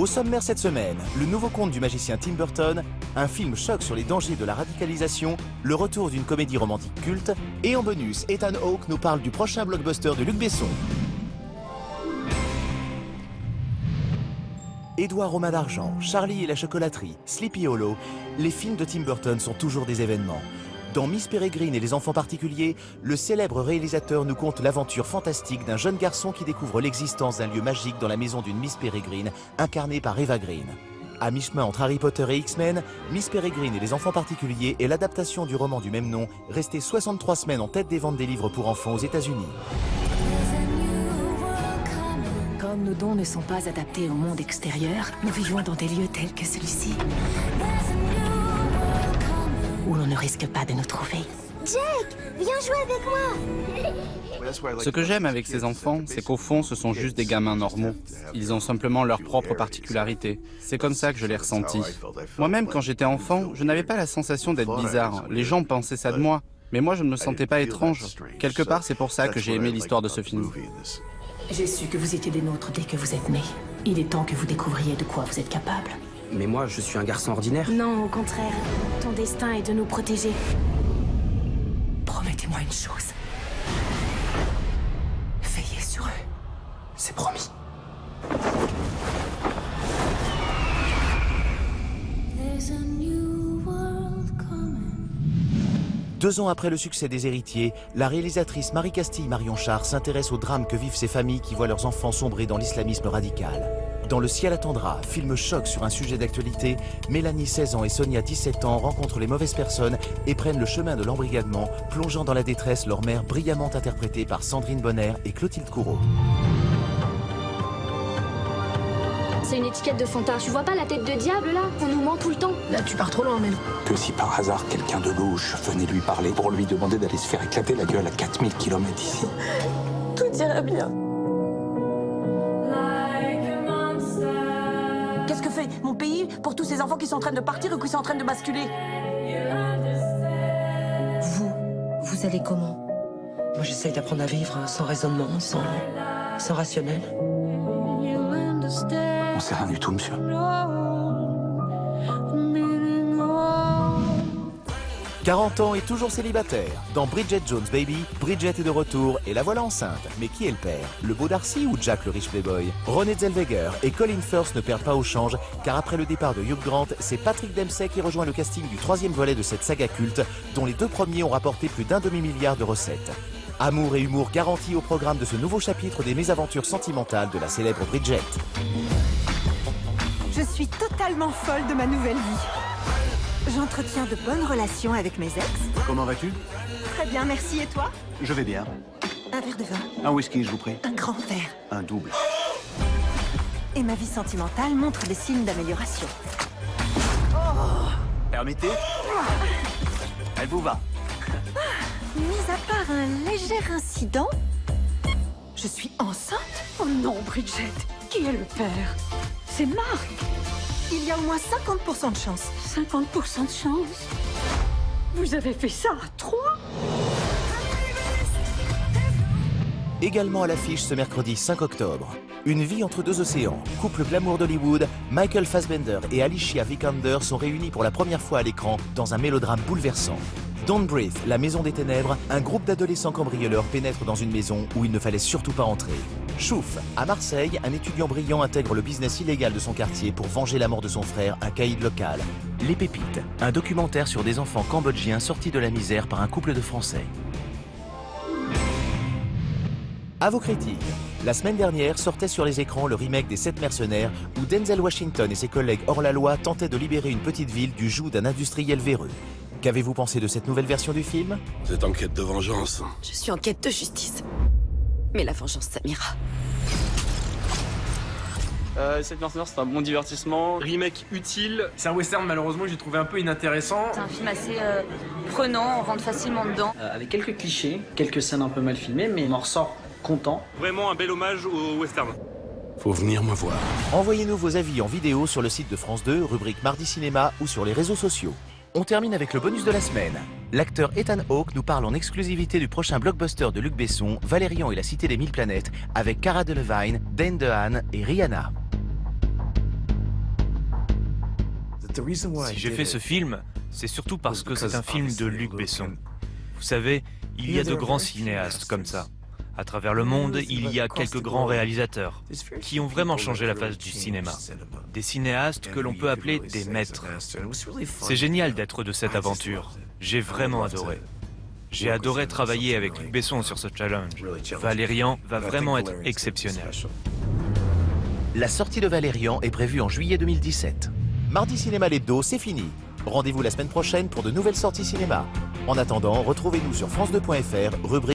Au sommaire cette semaine, le nouveau conte du magicien Tim Burton, un film choc sur les dangers de la radicalisation, le retour d'une comédie romantique culte, et en bonus, Ethan Hawke nous parle du prochain blockbuster de Luc Besson. Édouard Romain d'Argent, Charlie et la chocolaterie, Sleepy Hollow, les films de Tim Burton sont toujours des événements. Dans Miss Peregrine et les enfants particuliers, le célèbre réalisateur nous conte l'aventure fantastique d'un jeune garçon qui découvre l'existence d'un lieu magique dans la maison d'une Miss Peregrine, incarnée par Eva Green. À mi-chemin entre Harry Potter et X-Men, Miss Peregrine et les enfants particuliers est l'adaptation du roman du même nom, resté 63 semaines en tête des ventes des livres pour enfants aux États-Unis. Comme nos dons ne sont pas adaptés au monde extérieur, nous vivons dans des lieux tels que celui-ci, où l'on ne risque pas de nous trouver. Jake, viens jouer avec moi. Ce que j'aime avec ces enfants, c'est qu'au fond, ce sont juste des gamins normaux. Ils ont simplement leurs propres particularités. C'est comme ça que je l'ai ressenti. Moi-même, quand j'étais enfant, je n'avais pas la sensation d'être bizarre. Les gens pensaient ça de moi. Mais moi, je ne me sentais pas étrange. Quelque part, c'est pour ça que j'ai aimé l'histoire de ce film. J'ai su que vous étiez des nôtres dès que vous êtes nés. Il est temps que vous découvriez de quoi vous êtes capable. Mais moi, je suis un garçon ordinaire. Non, au contraire. Ton destin est de nous protéger. Promettez-moi une chose. Veillez sur eux. C'est promis. There's a new world coming. 2 ans après le succès des Héritiers, la réalisatrice Marie Castille-Marion Char s'intéresse au drame que vivent ces familles qui voient leurs enfants sombrer dans l'islamisme radical. Dans Le ciel attendra, film choc sur un sujet d'actualité, Mélanie, 16 ans, et Sonia, 17 ans, rencontrent les mauvaises personnes et prennent le chemin de l'embrigadement, plongeant dans la détresse leur mère brillamment interprétée par Sandrine Bonner et Clotilde Courreau. C'est une étiquette de fantard. Tu vois pas la tête de diable, là? On nous ment tout le temps. Là, tu pars trop loin, Mélo. Que si par hasard quelqu'un de louche venait lui parler pour lui demander d'aller se faire éclater la gueule à 4000 km d'ici. Tout ira bien. Qu'est-ce que fait mon pays pour tous ces enfants qui sont en train de partir ou qui sont en train de basculer? Vous allez comment? Moi, j'essaye d'apprendre à vivre sans raisonnement, sans rationnel. On sait rien du tout, monsieur. 40 ans et toujours célibataire. Dans Bridget Jones' Baby, Bridget est de retour et la voilà enceinte. Mais qui est le père? Le beau Darcy ou Jack le riche playboy? René Zellweger et Colin Firth ne perdent pas au change, car après le départ de Hugh Grant, c'est Patrick Dempsey qui rejoint le casting du 3e volet de cette saga culte, dont les 2 premiers ont rapporté plus d'1 demi-milliard de recettes. Amour et humour garantis au programme de ce nouveau chapitre des mésaventures sentimentales de la célèbre Bridget. Je suis totalement folle de ma nouvelle vie. J'entretiens de bonnes relations avec mes ex. Comment vas-tu? Très bien, merci. Et toi? Je vais bien. Un verre de vin. Un whisky, je vous prie. Un grand verre. Un double. Et ma vie sentimentale montre des signes d'amélioration. Permettez? Elle vous va? Mis à part un léger incident, je suis enceinte? Oh non, Bridget. Qui est le père? C'est Marc. Il y a au moins 50% de chance. 50% de chance? Vous avez fait ça à 3? Également à l'affiche ce mercredi 5 octobre. Une vie entre 2 océans. Couple glamour d'Hollywood, Michael Fassbender et Alicia Vikander sont réunis pour la première fois à l'écran dans un mélodrame bouleversant. Don't Breathe, la maison des ténèbres, un groupe d'adolescents cambrioleurs pénètre dans une maison où il ne fallait surtout pas entrer. Chouf, à Marseille, un étudiant brillant intègre le business illégal de son quartier pour venger la mort de son frère, un caïd local. Les Pépites, un documentaire sur des enfants cambodgiens sortis de la misère par un couple de Français. À vos critiques. La semaine dernière sortait sur les écrans le remake des 7 mercenaires où Denzel Washington et ses collègues hors-la-loi tentaient de libérer une petite ville du joug d'un industriel véreux. Qu'avez-vous pensé de cette nouvelle version du film? C'est en quête de vengeance. Je suis en quête de justice. Mais la vengeance, ça m'ira. 7 mercenaires, c'est un bon divertissement. Remake utile. C'est un western, malheureusement, j'ai trouvé un peu inintéressant. C'est un film assez prenant, on rentre facilement dedans. Avec quelques clichés, quelques scènes un peu mal filmées, mais on en ressort content. Vraiment un bel hommage au western. Faut venir me voir. Envoyez-nous vos avis en vidéo sur le site de France 2, rubrique Mardi Cinéma ou sur les réseaux sociaux. On termine avec le bonus de la semaine. L'acteur Ethan Hawke nous parle en exclusivité du prochain blockbuster de Luc Besson, Valérian et la Cité des Mille Planètes, avec Cara Delevingne, Dane DeHaan et Rihanna. Si j'ai fait ce film, c'est surtout parce que c'est un film de Luc Besson. Vous savez, il y a de grands cinéastes comme ça. À travers le monde, il y a quelques grands réalisateurs qui ont vraiment changé la face du cinéma. Des cinéastes que l'on peut appeler des maîtres. C'est génial d'être de cette aventure. J'ai vraiment adoré. J'ai adoré travailler avec Luc Besson sur ce challenge. Valérian va vraiment être exceptionnel. La sortie de Valérian est prévue en juillet 2017. Mardi Cinéma l'Hebdo, c'est fini. Rendez-vous la semaine prochaine pour de nouvelles sorties cinéma. En attendant, retrouvez-nous sur France2.fr, rubrique